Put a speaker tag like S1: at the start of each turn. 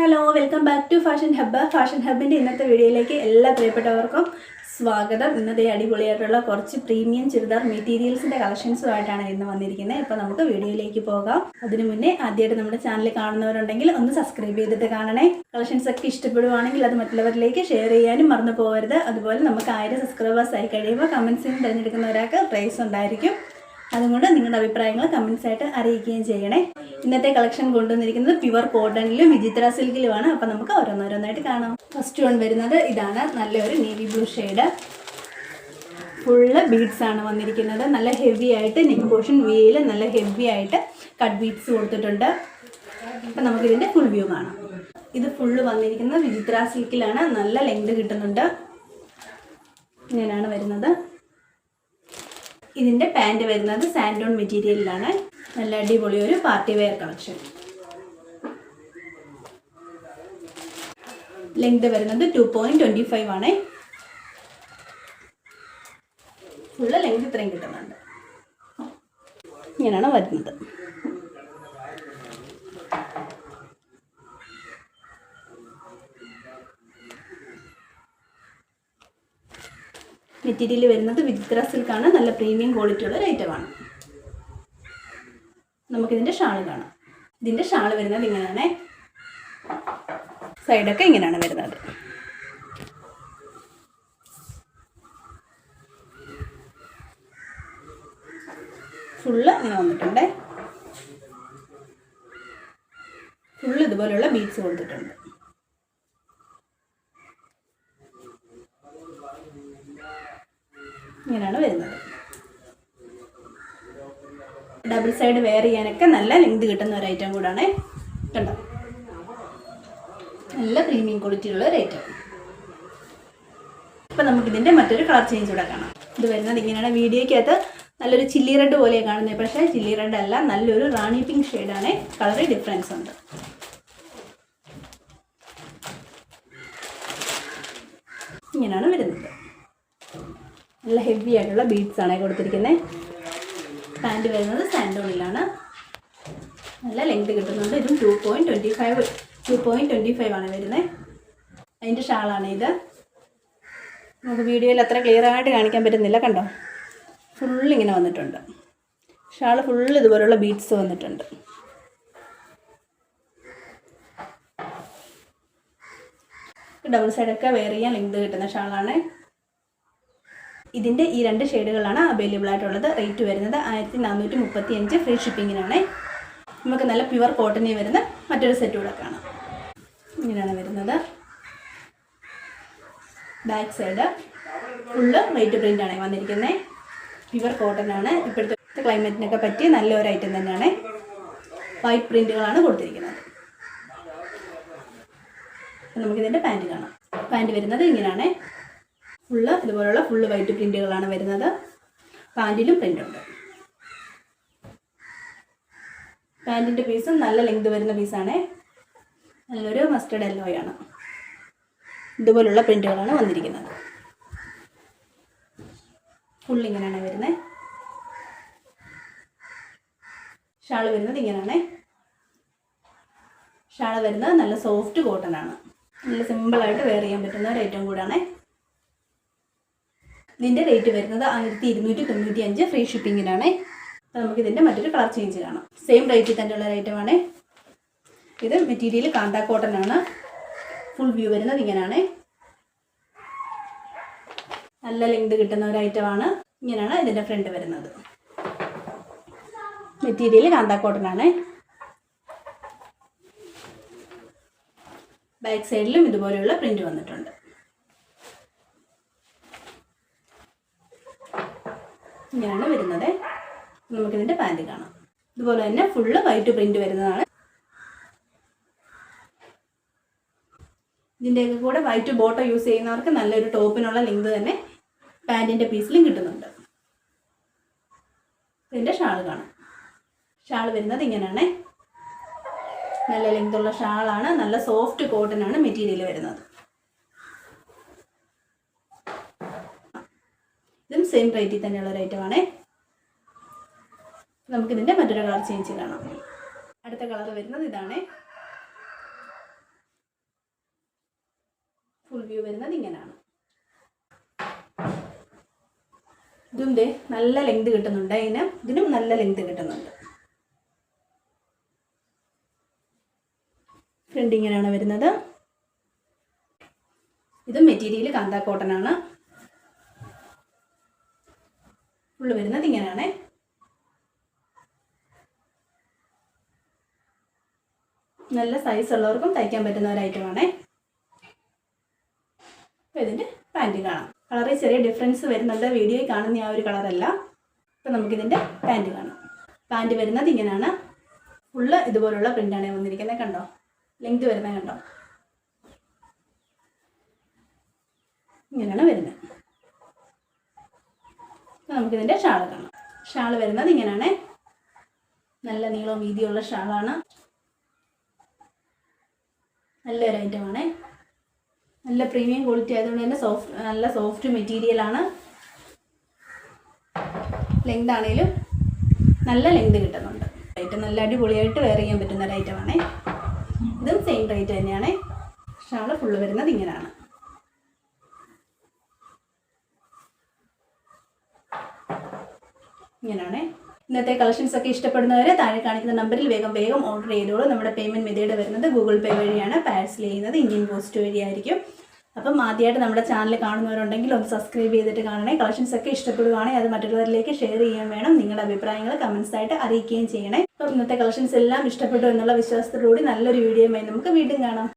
S1: Hello, welcome back to fashion hub. Fashion ഹബ്ബിൻ്റെ ഇന്നത്തെ വീഡിയോയിലേക്ക് എല്ലാ പ്രിയപ്പെട്ടവർക്കും സ്വാഗതം. ഇന്നത്തെ അടിപൊളിയായിട്ടുള്ള കുറച്ച് പ്രീമിയം ചുരിദാർ മെറ്റീരിയൽസിൻ്റെ കളക്ഷൻസുമായിട്ടാണ് ഇന്ന് വന്നിരിക്കുന്നത്. ഇപ്പോൾ നമുക്ക് വീഡിയോയിലേക്ക് പോകാം. അതിനു മുന്നേ ആദ്യമായിട്ട് നമ്മുടെ ചാനൽ കാണുന്നവരുണ്ടെങ്കിൽ ഒന്ന് സബ്സ്ക്രൈബ് ചെയ്തിട്ട് കാണണേ. കളക്ഷൻസ് ഒക്കെ ഇഷ്ടപ്പെടുവാണെങ്കിൽ അത് മറ്റുള്ളവരിലേക്ക് ഷെയർ ചെയ്യാനും മറന്നു പോകരുത്. അതുപോലെ നമുക്ക് 1000 സബ്സ്ക്രൈബേഴ്സ് ആയി കഴിയുമ്പോൾ കമൻസിൽ നിന്ന് തിരഞ്ഞെടുക്കുന്ന ഒരാൾക്ക് പ്രൈസ് ഉണ്ടായിരിക്കും. അതുകൊണ്ട് നിങ്ങളുടെ അഭിപ്രായങ്ങൾ കമൻസ് ആയിട്ട് അറിയിക്കുകയും ചെയ്യണേ. ഇന്നത്തെ കളക്ഷൻ കൊണ്ടുവന്നിരിക്കുന്നത് പ്യുവർ കോട്ടണിലും വിചിത്ര സിൽക്കിലുമാണ്. അപ്പോൾ നമുക്ക് ഓരോന്നോരോന്നായിട്ട് കാണാം. ഫസ്റ്റ് വൺ വരുന്നത് ഇതാണ്. നല്ലൊരു navy blue shade, full beads ആണ് വന്നിരിക്കുന്നത്. നല്ല ഹെവി ആയിട്ട് നെക്ക് പോർഷൻ വീൽ നല്ല ഹെവി ആയിട്ട് കട്ട് ബീഡ്സ് കൊടുത്തിട്ടുണ്ട്. അപ്പം നമുക്കിതിൻ്റെ ഫുൾ വ്യൂ കാണാം. ഇത് ഫുള്ള് വന്നിരിക്കുന്നത് വിചിത്ര സിൽക്കിലാണ്. നല്ല ലെങ്ത് കിട്ടുന്നുണ്ട്. ഇങ്ങനെയാണ് വരുന്നത്. ഇതിൻ്റെ പാൻറ് വരുന്നത് സാൻഡോൺ മെറ്റീരിയലിലാണ്. നല്ല അടിപൊളി ഒരു പാർട്ടി വെയർ കളക്ഷൻ. ലെങ്ത് വരുന്നത് 2.25 ആണ്. ഫുള്ള് ലെങ്ത് ഇത്രയും കിട്ടുന്നുണ്ട്. ഇങ്ങനെയാണ് വരുന്നത്. മെറ്റീരിയൽ വരുന്നത് വിചിത്ര സിൽക്കാണ്. നല്ല പ്രീമിയം ക്വാളിറ്റി ഉള്ള ഒരു ഐറ്റമാണ്. നമുക്കിതിൻ്റെ ഷാള് കാണാം. ഇതിൻ്റെ ഷാള് വരുന്നത് ഇങ്ങനെയാണ്. സൈഡൊക്കെ ഇങ്ങനെയാണ് വരുന്നത്. ഫുള്ള് ഇങ്ങനെ വന്നിട്ടുണ്ട്. ഫുള്ള് ഇതുപോലെയുള്ള ബീഡ്സ് കൊടുത്തിട്ടുണ്ട്. ഇങ്ങനെയാണ് വരുന്നത്. ഡബിൾ സൈഡ് വെയർ ചെയ്യാനൊക്കെ നല്ല ലെങ്ത് കിട്ടുന്ന ഒരു ഐറ്റം കൂടാണ്. കണ്ടോ, നല്ല പ്രീമിയം ക്വാളിറ്റി ഉള്ള ഒരു ഐറ്റം. ഇപ്പം നമുക്കിതിൻ്റെ മറ്റൊരു കളർ ചേഞ്ച് കൂടെ കാണാം. ഇത് വരുന്നത് ഇങ്ങനെയാണ്. വീഡിയോയ്ക്കകത്ത് നല്ലൊരു ചില്ലി റെഡ് പോലെയാണ് കാണുന്നത്, പക്ഷേ ചില്ലി റെഡ് അല്ല, നല്ലൊരു റാണി പിങ്ക് ഷെയ്ഡാണ്. കളർ ഡിഫറൻസ് ഉണ്ട്. ഇങ്ങനെയാണ് വരുന്നത്. നല്ല ഹെവി ആയിട്ടുള്ള ബീഡ്സ് ആണ് കൊടുത്തിരിക്കുന്നത്. പാൻറ് വരുന്നത് സാൻഡോണിലാണ്. നല്ല ലെങ്ത് കിട്ടുന്നുണ്ട്. ഇതും 2.25 ആണ് വരുന്നത്. അതിൻ്റെ ഷാളാണ് ഇത്. നമുക്ക് വീഡിയോയിൽ അത്ര ക്ലിയർ ആയിട്ട് കാണിക്കാൻ പറ്റുന്നില്ല. കണ്ടോ, ഫുള്ളിങ്ങനെ വന്നിട്ടുണ്ട്. ഷാള് ഫുള്ള് ഇതുപോലുള്ള ബീഡ്സ് വന്നിട്ടുണ്ട്. ഡബിൾ സൈഡൊക്കെ വെയർ ചെയ്യാൻ ലെങ്ത് കിട്ടുന്ന ഷാളാണ്. ഇതിൻ്റെ ഈ 2 ഷെയ്ഡുകളാണ് അവൈലബിൾ ആയിട്ടുള്ളത്. റേറ്റ് വരുന്നത് 1435 ഫ്രീ ഷിപ്പിങ്ങിനാണ്. നമുക്ക് നല്ല പ്യുവർ കോട്ടണിൽ വരുന്ന മറ്റൊരു സെറ്റ് കൂടെ കാണാം. ഇങ്ങനെയാണ് വരുന്നത്. ബാക്ക് സൈഡ് ഫുള്ള് വൈറ്റ് പ്രിൻ്റാണ് വന്നിരിക്കുന്നത്. പ്യുവർ കോട്ടൺ ആണ്. ഇപ്പോഴത്തെ ക്ലൈമറ്റിനൊക്കെ പറ്റിയ നല്ലൊരു ഐറ്റം തന്നെയാണ്. വൈറ്റ് പ്രിൻറ്റുകളാണ് കൊടുത്തിരിക്കുന്നത്. നമുക്കിതിൻ്റെ പാൻറ് കാണാം. പാൻറ് വരുന്നത് ഇങ്ങനെയാണ്. ഫുള്ള് ഇതുപോലുള്ള ഫുള്ള് വൈറ്റ് പ്രിൻറ്റുകളാണ് വരുന്നത്. പാൻറ്റിലും പ്രിൻ്റുണ്ട്. പാൻറ്റിൻ്റെ പീസും നല്ല ലെങ്ത് വരുന്ന പീസാണ്. നല്ലൊരു മസ്റ്റർഡ് യെല്ലോയാണ്. ഇതുപോലുള്ള പ്രിൻറ്റുകളാണ് വന്നിരിക്കുന്നത്. ഫുൾ ഇങ്ങനെയാണ് വരുന്നത്. ഷാള് വരുന്നത് ഇങ്ങനെയാണ്. ഷാള് വരുന്നത് നല്ല സോഫ്റ്റ് കോട്ടൺ ആണ്. നല്ല സിമ്പിളായിട്ട് വെയർ ചെയ്യാൻ പറ്റുന്ന ഒരു ഐറ്റം കൂടാണ്. ഇതിൻ്റെ റേറ്റ് വരുന്നത് 1295 ഫ്രീ ഷിപ്പിങ്ങിനാണ്. അപ്പോൾ നമുക്കിതിൻ്റെ മറ്റൊരു കളർ ചേഞ്ച് കാണാം. സെയിം റേറ്റിൽ തന്നെയുള്ള ഒരു ഐറ്റമാണ്. ഇത് മെറ്റീരിയൽ കാന്ത കോട്ടൺ ആണ്. ഫുൾ വ്യൂ വരുന്നത് ഇങ്ങനെയാണ്. നല്ല ലെങ്ത് കിട്ടുന്ന ഒരു ഐറ്റമാണ്. ഇങ്ങനെയാണ് ഇതിൻ്റെ ഫ്രണ്ട് വരുന്നത്. മെറ്റീരിയൽ കാന്ത കോട്ടൺ ആണ്. ബാക്ക് സൈഡിലും ഇതുപോലെയുള്ള പ്രിൻ്റ് വന്നിട്ടുണ്ട്. ഇങ്ങനെയാണ് വരുന്നത്. നമുക്കിതിൻ്റെ പാൻറ് കാണാം. ഇതുപോലെ തന്നെ ഫുള്ള് വൈറ്റ് പ്രിൻ്റ് വരുന്നതാണ്. ഇതിൻ്റെയൊക്കെ കൂടെ വൈറ്റ് ബോട്ടം യൂസ് ചെയ്യുന്നവർക്ക് നല്ലൊരു ടോപ്പിനുള്ള ലെങ്ത് തന്നെ പാൻറ്റിൻ്റെ പീസിലും കിട്ടുന്നുണ്ട്. ഇതിൻ്റെ ഷാള് കാണാം. ഷാള് വരുന്നത് ഇങ്ങനെയാണ്. നല്ല ലെങ്തുള്ള ഷാളാണ്. നല്ല സോഫ്റ്റ് കോട്ടൺ ആണ് മെറ്റീരിയൽ വരുന്നത്. ഇതും സെയിം റേറ്റിൽ തന്നെയുള്ള ഒരു ഐറ്റമാണ്. നമുക്കിതിൻ്റെ മറ്റൊരു കളർ ചേഞ്ച് കാണാം. അടുത്ത കളർ വരുന്നത് ഇതാണ്. വ്യൂ വരുന്നത് ഇങ്ങനെയാണ്. ഇതും നല്ല ലെങ്ത് കിട്ടുന്നുണ്ട്. ഇതിനും നല്ല ലെങ്ത് കിട്ടുന്നുണ്ട്. ഫ്രണ്ട് ഇങ്ങനെയാണ് വരുന്നത്. ഇതും മെറ്റീരിയൽ കാന്ത കോട്ടൺ ആണ്. ഫുള്ള് വരുന്നത് ഇങ്ങനെയാണ്. നല്ല സൈസ് ഉള്ളവർക്കും തയ്ക്കാൻ പറ്റുന്ന ഒരു ഐറ്റമാണ്. അപ്പോൾ ഇതിൻ്റെ പാൻറ്റ് കാണാം. കളറിൽ ചെറിയ ഡിഫറൻസ് വരുന്നുണ്ട്. വീഡിയോയിൽ കാണുന്ന ആ ഒരു കളറല്ല. അപ്പോൾ നമുക്കിതിൻ്റെ പാൻറ്റ് കാണാം. പാൻറ്റ് വരുന്നത് ഇങ്ങനെയാണ്. ഫുള്ള് ഇതുപോലുള്ള പ്രിൻ്റാണ് വന്നിരിക്കുന്നത്. കണ്ടോ, ലെങ്ത് വരുന്നത് കണ്ടോ, ഇങ്ങനെയാണ് വരുന്നത്. അപ്പോൾ നമുക്കിതിൻ്റെ ഷാൾ കാണാം. ഷാൾ വരുന്നത് ഇങ്ങനെയാണ്. നല്ല നീളവും വീതിയുള്ള ഷാളാണ്. നല്ലൊരു ഐറ്റമാണ്. നല്ല പ്രീമിയം ക്വാളിറ്റി ആയതുകൊണ്ട് തന്നെ നല്ല സോഫ്റ്റ് മെറ്റീരിയലാണ്. ലെങ്ത് ആണെങ്കിലും നല്ല ലെങ്ത് കിട്ടുന്നുണ്ട്. റേറ്റ് നല്ല അടിപൊളിയായിട്ട് വെയർ ചെയ്യാൻ പറ്റുന്ന ഒരു ഐറ്റമാണ്. ഇതും സെയിം റേറ്റ് തന്നെയാണ്. ഷാള് ഫുള്ള് വരുന്നത് ഇങ്ങനെയാണ്. ഇങ്ങനെയാണ്. ഇന്നത്തെ കളക്ഷൻസ് ഒക്കെ ഇഷ്ടപ്പെടുന്നവരെ താഴെ കാണിക്കുന്ന നമ്പറിൽ വേഗം ഓർഡർ ചെയ്തോളൂ. നമ്മുടെ പേയ്മെൻറ്റ് മെത്തേഡ് വരുന്നത് ഗൂഗിൾ പേ വഴിയാണ്. പാഴ്സൽ ചെയ്യുന്നത് ഇന്ത്യൻ പോസ്റ്റ് വഴിയായിരിക്കും. അപ്പം ആദ്യമായിട്ട് നമ്മുടെ ചാനൽ കാണുന്നവരുണ്ടെങ്കിൽ ഒന്ന് സബ്സ്ക്രൈബ് ചെയ്തിട്ട് കാണണേ. കളക്ഷൻസ് ഒക്കെ ഇഷ്ടപ്പെടുകയാണെങ്കിൽ അത് മറ്റുള്ളവരിലേക്ക് ഷെയർ ചെയ്യാൻ വേണം. നിങ്ങളുടെ അഭിപ്രായങ്ങൾ കമൻസ് ആയിട്ട് അറിയിക്കുകയും ചെയ്യണേ. അപ്പം ഇന്നത്തെ കളക്ഷൻസ് എല്ലാം ഇഷ്ടപ്പെട്ടു എന്നുള്ള വിശ്വാസത്തോടുകൂടി നല്ലൊരു വീഡിയോയുമായി നമുക്ക് വീണ്ടും കാണാം.